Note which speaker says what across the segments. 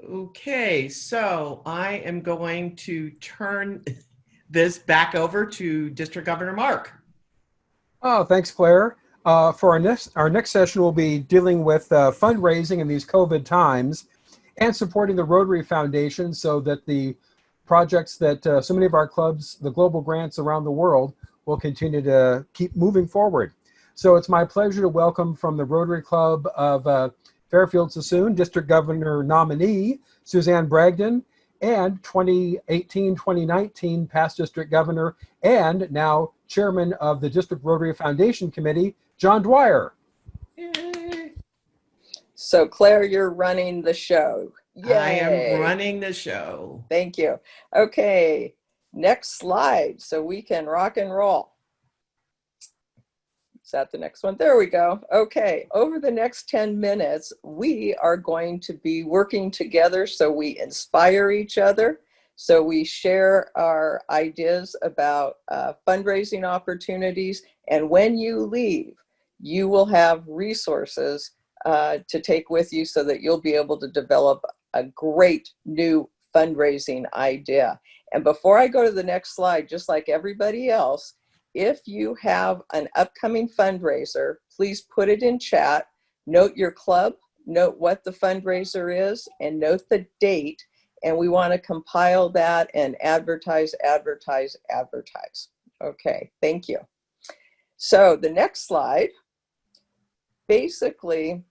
Speaker 1: Okay, so I am going to turn this back over to District Governor Mark.
Speaker 2: Oh, thanks, Claire. For our next session, we'll be dealing with fundraising in these COVID times and supporting the Rotary Foundation so that the projects that so many of our clubs, the global grants around the world, will continue to keep moving forward. So it's my pleasure to welcome from the Rotary Club of Fairfield-Sassoon, District Governor nominee Suzanne Bragdon, and 2018-2019 past District Governor and now Chairman of the District Rotary Foundation Committee, John Dwyer.
Speaker 1: Yay.
Speaker 3: So Claire, you're running the show. Yay.
Speaker 1: I am running the show.
Speaker 3: Thank you. Okay, next slide so we can rock and roll. Is that the next one? There we go. Okay, over the next 10 minutes, we are going to be working together so we inspire each other, so we share our ideas about fundraising opportunities, and when you leave, you will have resources to take with you so that you'll be able to develop a great new fundraising idea. And before I go to the next slide, just like everybody else, if you have an upcoming fundraiser, please put it in chat, note your club, note what the fundraiser is, and note the date. And we want to compile that and advertise. Okay, thank you. So the next slide, basically,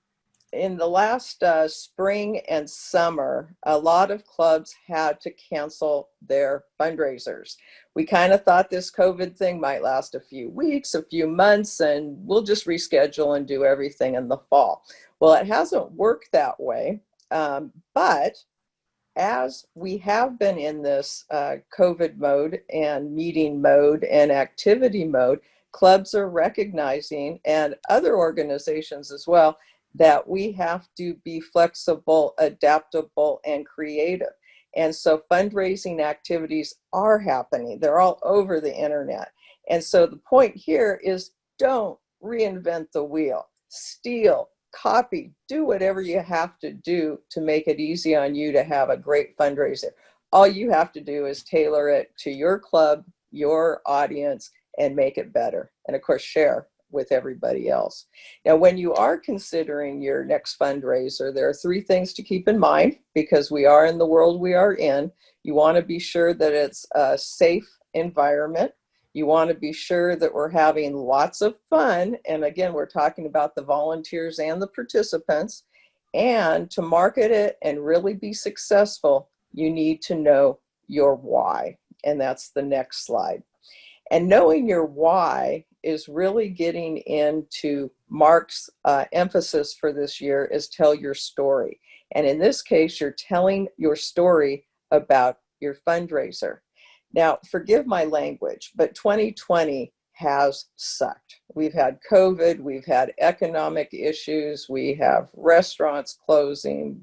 Speaker 3: in the last spring and summer, a lot of clubs had to cancel their fundraisers. We kind of thought this COVID thing might last a few weeks, a few months, and we'll just reschedule and do everything in the fall. Well, it hasn't worked that way, but as we have been in this COVID mode and meeting mode and activity mode, clubs are recognizing, and other organizations as well, that we have to be flexible, adaptable, and creative. And so fundraising activities are happening. They're all over the internet. And so the point here is don't reinvent the wheel. Steal, copy, do whatever you have to do to make it easy on you to have a great fundraiser. All you have to do is tailor it to your club, your audience, and make it better. And of course, share with everybody else. Now, when you are considering your next fundraiser, there are 3 things to keep in mind because we are in the world we are in. You want to be sure that it's a safe environment. You want to be sure that we're having lots of fun. And again, we're talking about the volunteers and the participants. And to market it and really be successful, you need to know your why. And that's the next slide. And knowing your why is really getting into Mark's emphasis for this year is tell your story. And in this case, you're telling your story about your fundraiser. Now, forgive my language, but 2020 has sucked. We've had COVID, we've had economic issues, we have restaurants closing.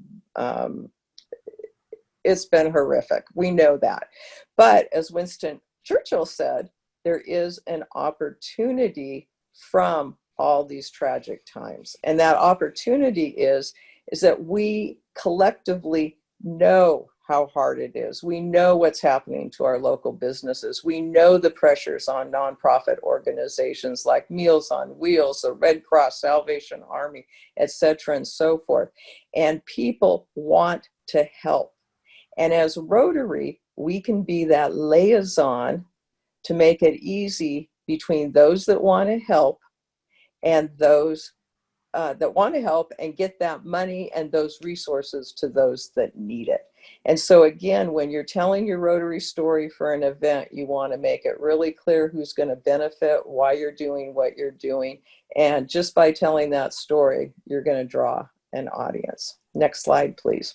Speaker 3: It's been horrific. We know that. But as Winston Churchill said, there is an opportunity from all these tragic times. And that opportunity is that we collectively know how hard it is. We know what's happening to our local businesses. We know the pressures on nonprofit organizations like Meals on Wheels, the Red Cross, Salvation Army, etc., and so forth. And people want to help. And as Rotary, we can be that liaison to make it easy between those that want to help and those that want to help and get that money and those resources to those that need it. And so again, when you're telling your Rotary story for an event, you want to make it really clear who's going to benefit, why you're doing what you're doing. And just by telling that story, you're going to draw an audience. Next slide, please.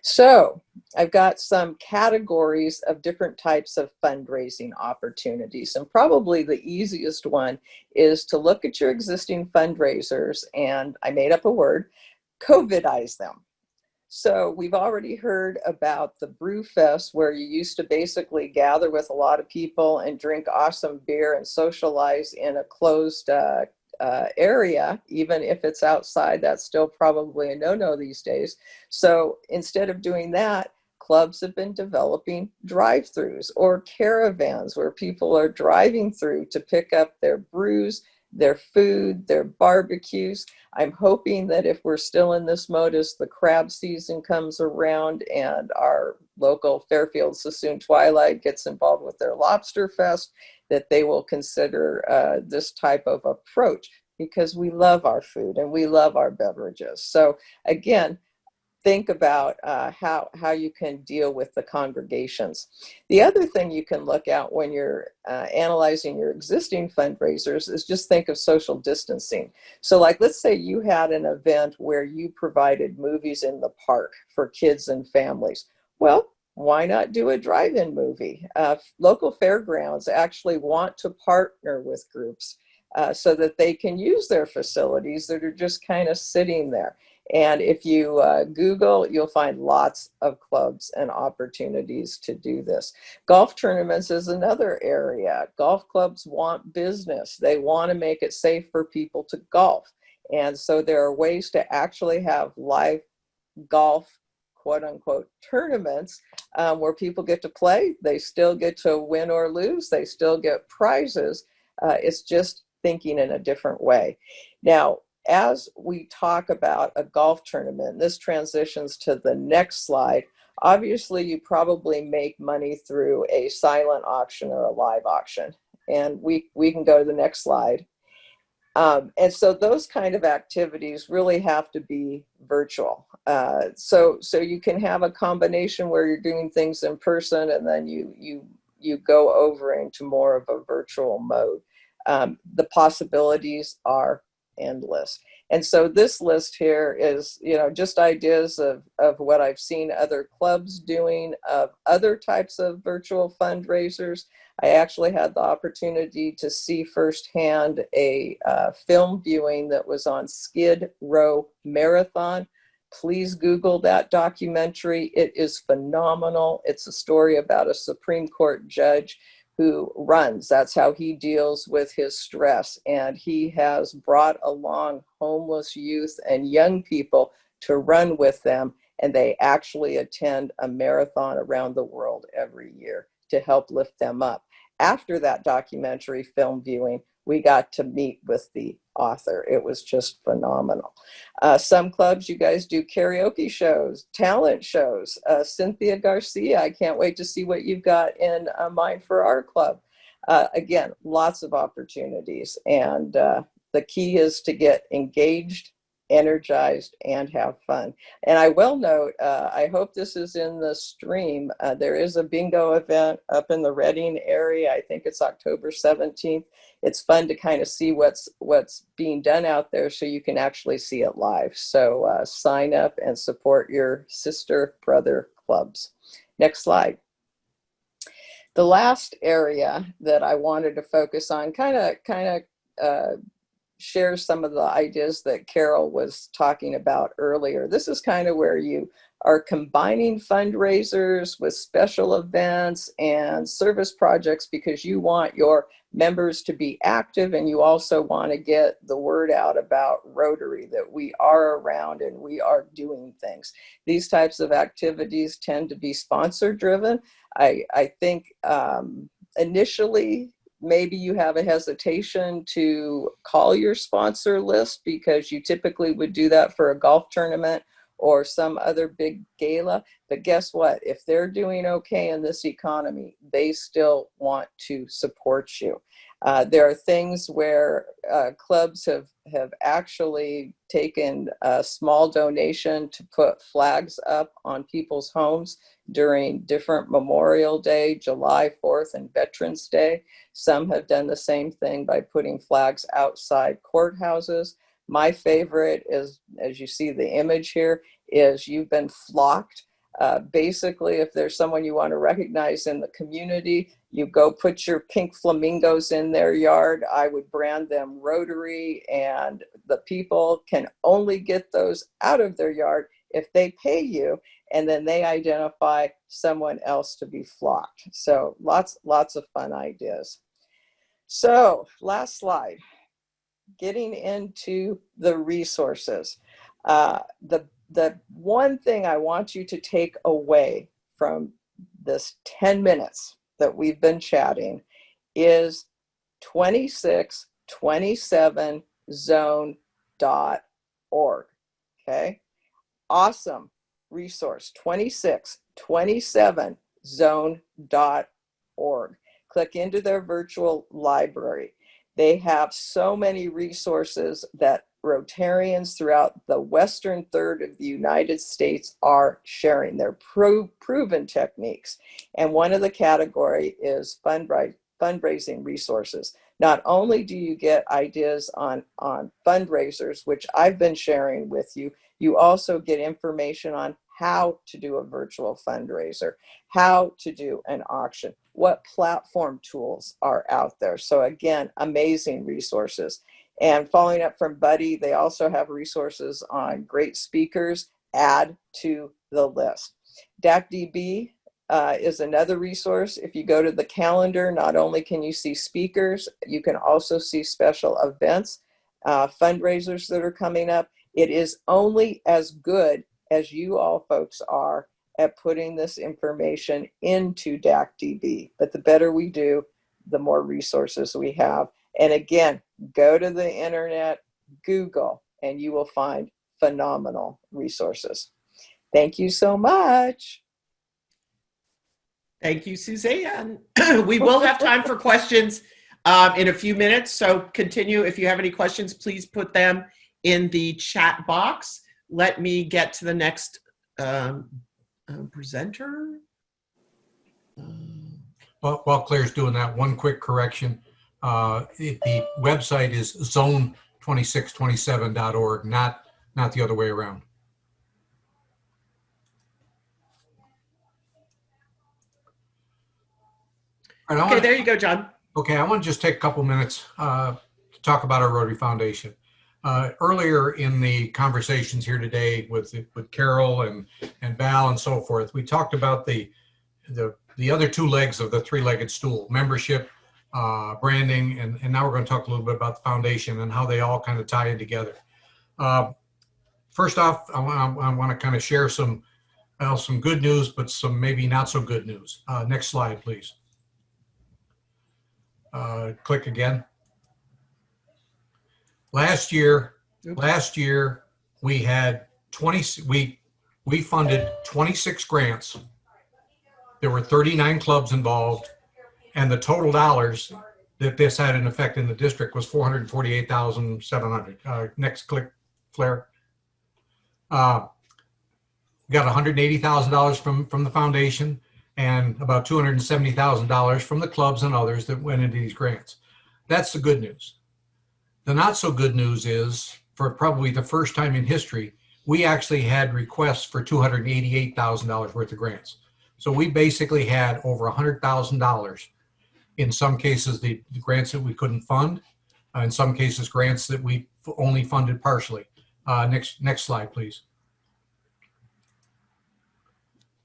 Speaker 3: So I've got some categories of different types of fundraising opportunities. And probably the easiest one is to look at your existing fundraisers, and I made up a word, COVID-ize them. So we've already heard about the Brew Fest, where you used to basically gather with a lot of people and drink awesome beer and socialize in a closed area, even if it's outside. That's still probably a no-no these days. So instead of doing that, clubs have been developing drive-throughs or caravans where people are driving through to pick up their brews, their food, their barbecues. I'm hoping that if we're still in this mode as the crab season comes around and our local Fairfield Sassoon Twilight gets involved with their Lobster Fest, that they will consider this type of approach, because we love our food and we love our beverages. So again, think about how you can deal with the congregations. The other thing you can look at when you're analyzing your existing fundraisers is just think of social distancing. So like, let's say you had an event where you provided movies in the park for kids and families. Well, why not do a drive-in movie? Local fairgrounds actually want to partner with groups so that they can use their facilities that are just kind of sitting there. And if you Google, you'll find lots of clubs and opportunities to do this. Golf tournaments is another area. Golf clubs want business. They want to make it safe for people to golf. And so there are ways to actually have live golf, quote unquote, tournaments where people get to play. They still get to win or lose. They still get prizes. It's just thinking in a different way. Now, as we talk about a golf tournament, this transitions to the next slide. Obviously, you probably make money through a silent auction or a live auction. And we can go to the next slide. And so those kind of activities really have to be virtual. So you can have a combination where you're doing things in person and then you go over into more of a virtual mode. The possibilities are endless. And so this list here is, just ideas of what I've seen other clubs doing, of other types of virtual fundraisers. I actually had the opportunity to see firsthand a film viewing that was on Skid Row Marathon. Please Google that documentary. It is phenomenal. It's a story about a Supreme Court judge who runs. That's how he deals with his stress. And he has brought along homeless youth and young people to run with them. And they actually attend a marathon around the world every year to help lift them up. After that documentary film viewing, we got to meet with the author. It was just phenomenal. Some clubs, you guys do karaoke shows, talent shows. Cynthia Garcia, I can't wait to see what you've got in mind for our club. Again, lots of opportunities. And the key is to get engaged, energized, and have fun. And I will note, I hope this is in the stream, there is a bingo event up in the Reading area. I think it's October 17th. It's fun to kind of see what's being done out there so you can actually see it live. So sign up and support your sister brother clubs. Next slide. The last area that I wanted to focus on kind of shares some of the ideas that Carol was talking about earlier. This is kind of where you are combining fundraisers with special events and service projects because you want your members to be active and you also want to get the word out about Rotary, that we are around and we are doing things. These types of activities tend to be sponsor driven. I think initially, maybe you have a hesitation to call your sponsor list because you typically would do that for a golf tournament or some other big gala. But guess what? If they're doing okay in this economy, they still want to support you. There are things where clubs have actually taken a small donation to put flags up on people's homes during different Memorial Day, July 4th, and Veterans Day. Some have done the same thing by putting flags outside courthouses. My favorite is, as you see the image here, is you've been flocked. Basically, if there's someone you want to recognize in the community, you go put your pink flamingos in their yard. I would brand them Rotary, and the people can only get those out of their yard if they pay you, and then they identify someone else to be flocked. So lots of fun ideas. So last slide. getting into the resources. The one thing I want you to take away from this 10 minutes that we've been chatting is 2627zone.org. Okay. Awesome resource, 2627zone.org. Click into their virtual library. They have so many resources that Rotarians throughout the western third of the United States are sharing. They're proven techniques. And one of the category is fundraising resources. Not only do you get ideas on fundraisers, which I've been sharing with you, you also get information on how to do a virtual fundraiser, how to do an auction, what platform tools are out there. So again, amazing resources. And following up from Buddy, they also have resources on great speakers. Add to the list. DACDB is another resource. If you go to the calendar, not only can you see speakers, you can also see special events, fundraisers that are coming up. It is only as good as you all folks are at putting this information into DACDB. But the better we do, the more resources we have. And again, go to the internet, Google, and you will find phenomenal resources. Thank you so much.
Speaker 1: Thank you, Suzanne. We will have time for questions in a few minutes. So continue. If you have any questions, please put them in the chat box. Let me get to the next presenter.
Speaker 4: While Claire's doing that, one quick correction. The website is zone2627.org, not the other way around.
Speaker 1: Okay, there you go, John.
Speaker 4: Okay, I want to just take a couple minutes to talk about our Rotary Foundation. Earlier in the conversations here today with Carol and Val and so forth, we talked about the other two legs of the three-legged stool: membership, branding, and now we're going to talk a little bit about the foundation and how they all kind of tie in together. First off, I want to kind of share some good news, but some maybe not so good news. Next slide, please. Click again. Last year we had we funded 26 grants. There were 39 clubs involved, and the total dollars that this had an effect in the district was $448,700. Next click, Claire. We got $180,000 from the foundation and about $270,000 from the clubs and others that went into these grants. That's the good news. The not so good news is, for probably the first time in history, we actually had requests for $288,000 worth of grants. So we basically had over $100,000. In some cases, the grants that we couldn't fund. In some cases, grants that we only funded partially. Next slide, please.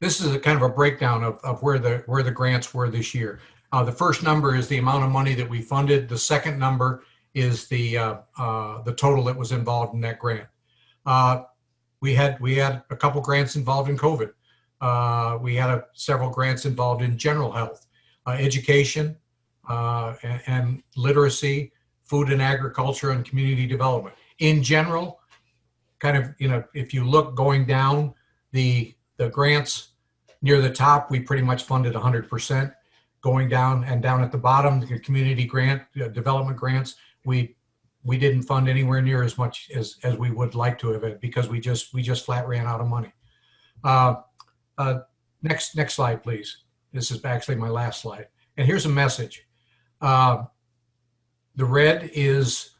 Speaker 4: This is a kind of a breakdown of where the grants were this year. The first number is the amount of money that we funded. The second number is the total that was involved in that grant. We had a couple grants involved in COVID. We had several grants involved in general health, education, and literacy, food and agriculture, and community development. In general, kind of, if you look going down the grants near the top, we pretty much funded 100%. Going down and down at the bottom, the community grant, development grants, we didn't fund anywhere near as much as we would like to have, because we just flat ran out of money. Next slide, please. This is actually my last slide. And here's a message. The red is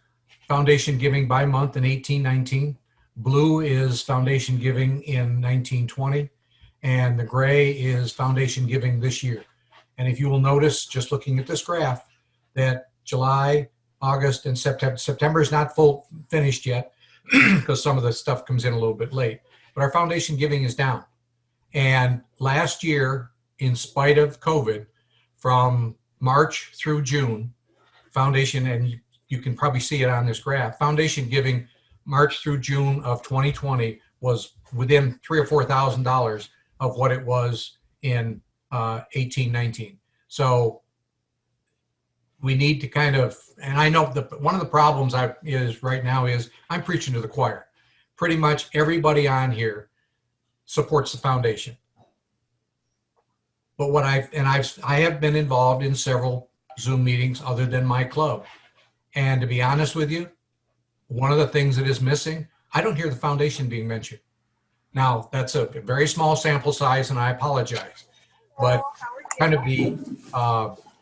Speaker 4: foundation giving by month in 1819. Blue is foundation giving in 1920. And the gray is foundation giving this year. And if you will notice, just looking at this graph, that July, August, and September is not full finished yet because some of the stuff comes in a little bit late. But our foundation giving is down. And last year, in spite of COVID, from March through June, foundation, and you can probably see it on this graph. Foundation giving March through June of 2020 was within $3,000 or $4,000 of what it was in 18-19. So we need to kind of, and I know one of the problems is right now is I'm preaching to the choir. Pretty much everybody on here supports the foundation. But what I have been involved in several Zoom meetings other than my club. And to be honest with you, one of the things that is missing, I don't hear the foundation being mentioned. Now, that's a very small sample size, and I apologize. But kind of the,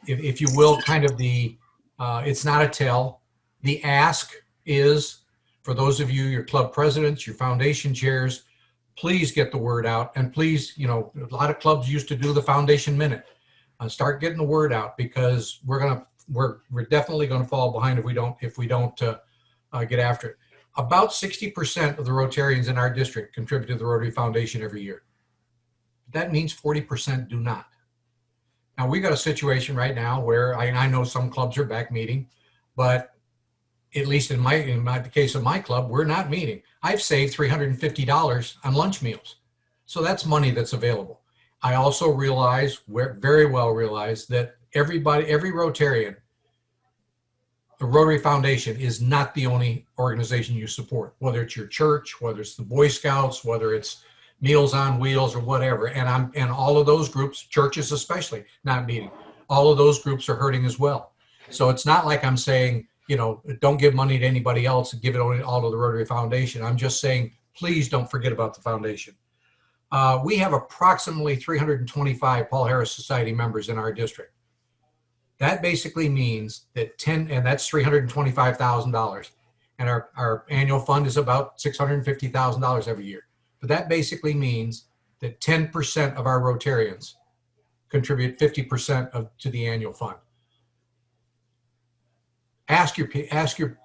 Speaker 4: if you will, kind of the, it's not a tell. The ask is, for those of you, your club presidents, your foundation chairs, please get the word out. And please, you know, a lot of clubs used to do the foundation minute. Start getting the word out, because we're definitely going to fall behind if we don't get after it. About 60% of the Rotarians in our district contribute to the Rotary Foundation every year. That means 40% do not. Now, we got a situation right now where I know some clubs are back meeting, but at least in the case of my club, we're not meeting. I've saved $350 on lunch meals. So that's money that's available. I also very well realize that every Rotarian, the Rotary Foundation is not the only organization you support, whether it's your church, whether it's the Boy Scouts, whether it's Meals on Wheels or whatever. And all of those groups, churches especially, not meeting, all of those groups are hurting as well. So it's not like I'm saying, you know, don't give money to anybody else and give it all to the Rotary Foundation. I'm just saying, please don't forget about the foundation. We have approximately 325 Paul Harris Society members in our district. That basically means that and that's $325,000. And our annual fund is about $650,000 every year. But that basically means that 10% of our Rotarians contribute 50% to the annual fund. Ask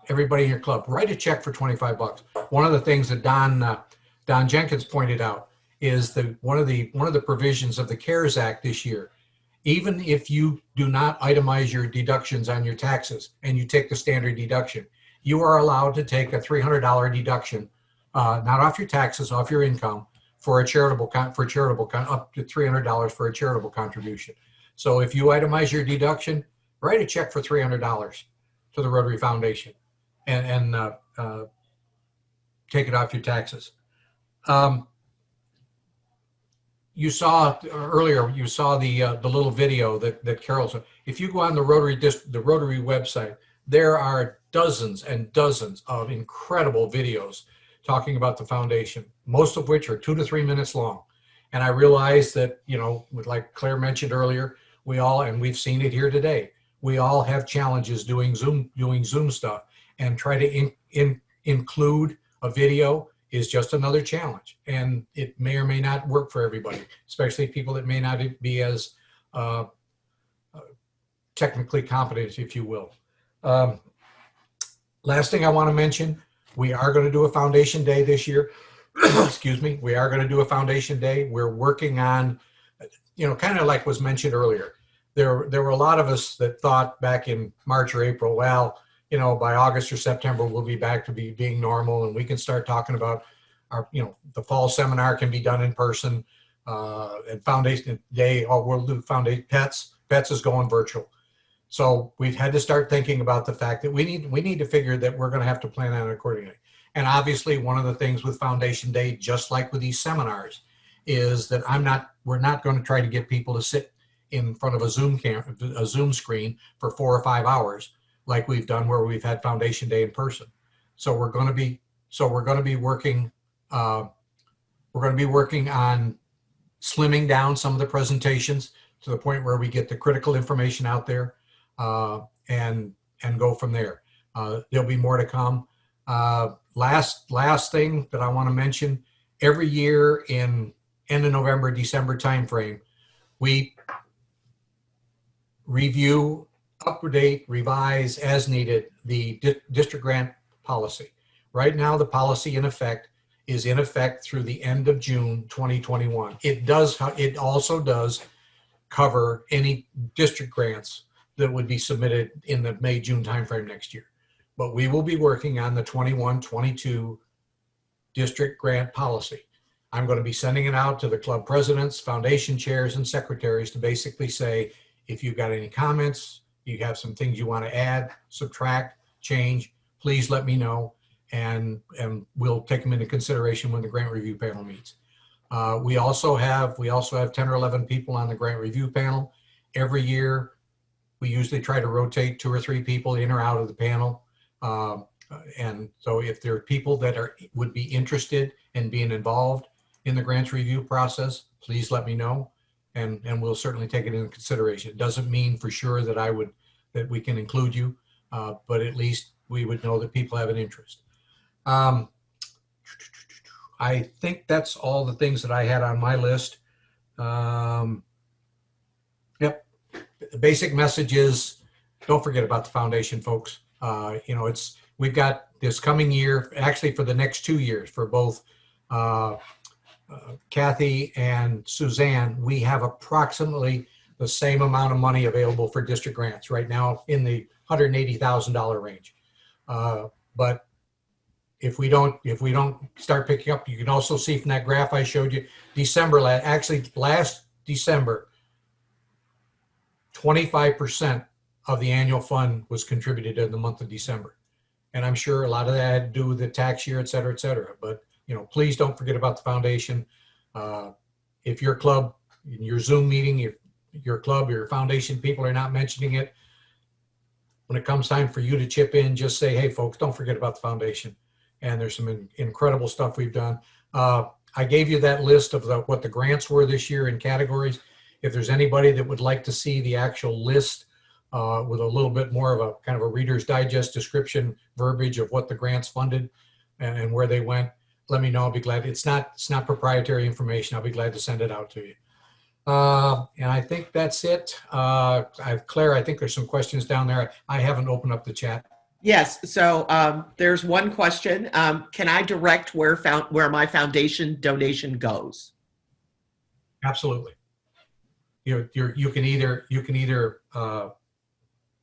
Speaker 4: everybody in your club, write a check for 25 bucks. One of the things that Don Jenkins pointed out is that one of the provisions of the CARES Act this year, even if you do not itemize your deductions on your taxes and you take the standard deduction, you are allowed to take a $300 deduction, not off your taxes, off your income, for a charitable up to $300 for a charitable contribution. So if you itemize your deduction, write a check for $300 to the Rotary Foundation and take it off your taxes. You saw earlier, you saw the little video that Carol saw. If you go on the Rotary website, there are dozens and dozens of incredible videos talking about the foundation, most of which are 2 to 3 minutes long. And I realize that, you know, like Claire mentioned earlier, and we've seen it here today, we all have challenges doing Zoom stuff, and try to include a video is just another challenge, and it may or may not work for everybody, especially people that may not be as technically competent, if you will. Last thing I want to mention, we are going to do a foundation day this year. Excuse me. We are going to do a foundation day. We're working on, you know, kind of like was mentioned earlier. There were a lot of us that thought back in March or April, well, you know, by August or September, we'll be back to being normal, and we can start talking about our, you know, the fall seminar can be done in person, and foundation day, we'll do foundation pets is going virtual. So we've had to start thinking about the fact that we need to figure that we're going to have to plan on it accordingly. And obviously one of the things with Foundation Day, just like with these seminars, is that we're not going to try to get people to sit in front of a Zoom screen for 4 or 5 hours like we've done where we've had Foundation Day in person. So we're going to be working on slimming down some of the presentations to the point where we get the critical information out there, and go from there. There'll be more to come. Last thing that I want to mention, every year in end of November, December timeframe, we review, update, revise as needed the district grant policy. Right now, the policy is in effect through the end of June 2021. It also does cover any district grants that would be submitted in the May-June timeframe next year. but we will be working on the 21-22 district grant policy. I'm going to be sending it out to the club presidents, foundation chairs, and secretaries to basically say, if you've got any comments, you have some things you want to add, subtract, change, please let me know, and we'll take them into consideration when the grant review panel meets. We also have 10 or 11 people on the grant review panel. Every year, we usually try to rotate 2 or 3 people in or out of the panel. And so if there are people that would be interested in being involved in the grants review process, please let me know, and we'll certainly take it into consideration. It doesn't mean for sure that we can include you, but at least we would know that people have an interest. I think that's all the things that I had on my list. Yep. The basic message is, don't forget about the foundation, folks. We've got this coming year, actually for the next 2 years, for both Kathy and Suzanne, we have approximately the same amount of money available for district grants right now, in the $180,000 range. But if we don't start picking up, you can also see from that graph I showed you, last December, 25% of the annual fund was contributed in the month of December. And I'm sure a lot of that had to do with the tax year, et cetera, et cetera. But, please don't forget about the foundation. If your club, in your Zoom meeting, your club, your foundation people are not mentioning it, when it comes time for you to chip in, just say, hey, folks, don't forget about the foundation. And there's some incredible stuff we've done. I gave you that list of what the grants were this year in categories. If there's anybody that would like to see the actual list with a little bit more of a kind of a Reader's Digest description verbiage of what the grants funded and where they went, let me know. I'll be glad. It's not proprietary information. I'll be glad to send it out to you. And I think that's it. Claire, I think there's some questions down there. I haven't opened up the chat.
Speaker 1: Yes. So there's one question. Can I direct where my foundation donation goes?
Speaker 4: Absolutely. You can either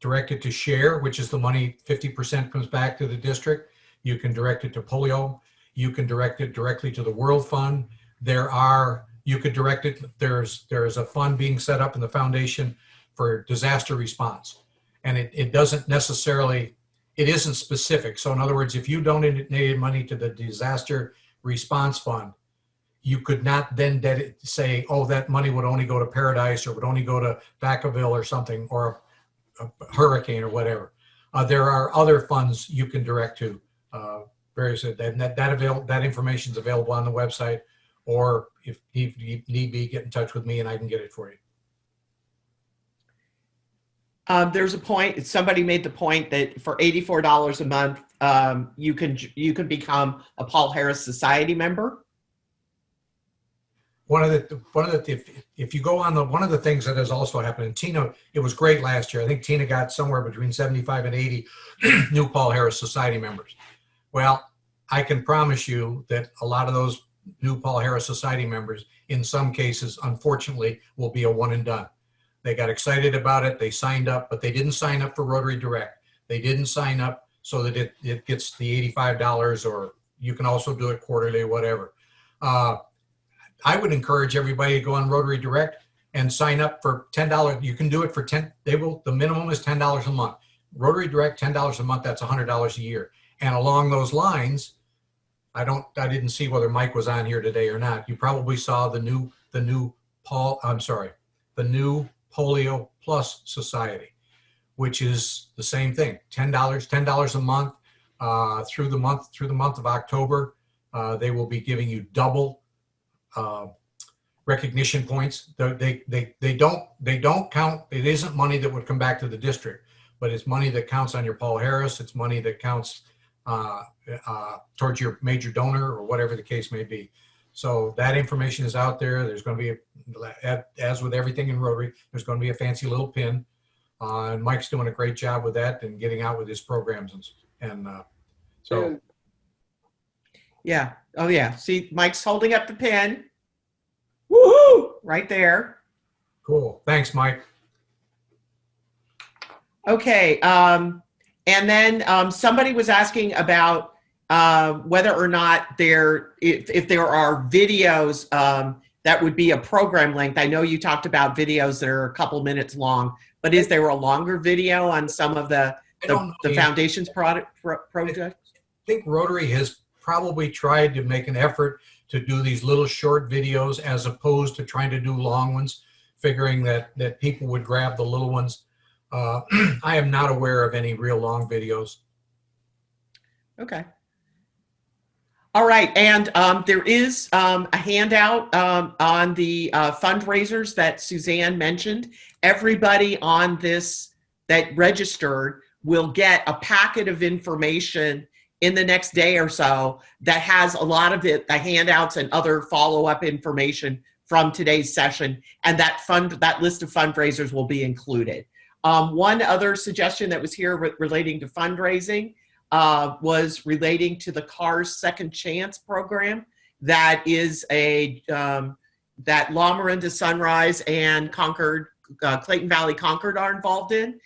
Speaker 4: direct it to share, which is the money 50% comes back to the district. You can direct it to polio. You can direct it directly to the World Fund. You could direct it. There's a fund being set up in the foundation for disaster response, and it doesn't necessarily. It isn't specific. So in other words, if you donated money to the disaster response fund, you could not then say, oh, that money would only go to Paradise or would only go to Vacaville or something, or a hurricane or whatever. There are other funds you can direct to. That information is available on the website, or if need be, get in touch with me and I can get it for you.
Speaker 1: There's a point. Somebody made the point that for $84 a month, you can become a Paul Harris Society member. If you go on one of the things that has also happened, and Tina, it was great last year. I think Tina got somewhere between 75 and 80 new Paul Harris Society members. Well, I can promise you that a lot of those new Paul Harris Society members, in some cases, unfortunately, will be a one and done. They got excited about it. They signed up, but they didn't sign up for Rotary Direct. They didn't sign up so that it gets the $85, or you can also do it quarterly or whatever. I would encourage everybody to go on Rotary Direct and sign up for $10. You can do it for $10. The minimum is $10 a month. Rotary Direct, $10 a month. That's $100 a year. And along those lines, I didn't see whether Mike was on here today or not. You probably saw the new Polio Plus Society, which is the same thing. $10 a month through the month of October. They will be giving you double recognition points. They don't count. It isn't money that would come back to the district, but it's money that counts on your Paul Harris. It's money that counts towards your major donor, or whatever the case may be. So that information is out there. There's going to be, as with everything in Rotary, there's going to be a fancy little pin. And Mike's doing a great job with that and getting out with his programs. So. Yeah. Oh, yeah. See, Mike's holding up the pin. Woohoo! Right there.
Speaker 4: Cool. Thanks, Mike.
Speaker 1: Okay. And then somebody was asking about whether or not if there are videos that would be a program length. I know you talked about videos that are a couple minutes long, but is there a longer video on some of the Foundation's project?
Speaker 4: I think Rotary has probably tried to make an effort to do these little short videos as opposed to trying to do long ones, figuring that people would grab the little ones. I am not aware of any real long videos.
Speaker 1: Okay. All right, and there is a handout on the fundraisers that Suzanne mentioned. Everybody on this that registered will get a packet of information in the next day or so that has a lot of the handouts and other follow-up information from today's session, and that list of fundraisers will be included. One other suggestion that was here relating to fundraising was relating to the CARS Second Chance program. That is that La Miranda Sunrise and Concord, Clayton Valley Concord are involved in.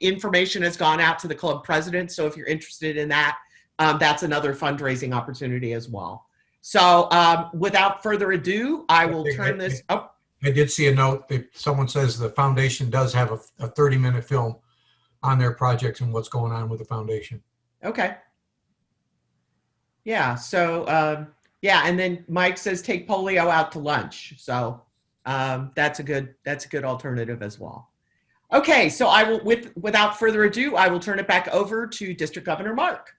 Speaker 1: Information has gone out to the club president, so if you're interested in that, that's another fundraising opportunity as well. So without further ado, I will turn this up.
Speaker 4: I did see a note that someone says the foundation does have a 30-minute film on their projects and what's going on with the foundation. Okay.
Speaker 1: Yeah, so yeah, and then Mike says take polio out to lunch. So that's a good alternative as well. Okay, so I will, without further ado, I will turn it back over to District Governor Mark.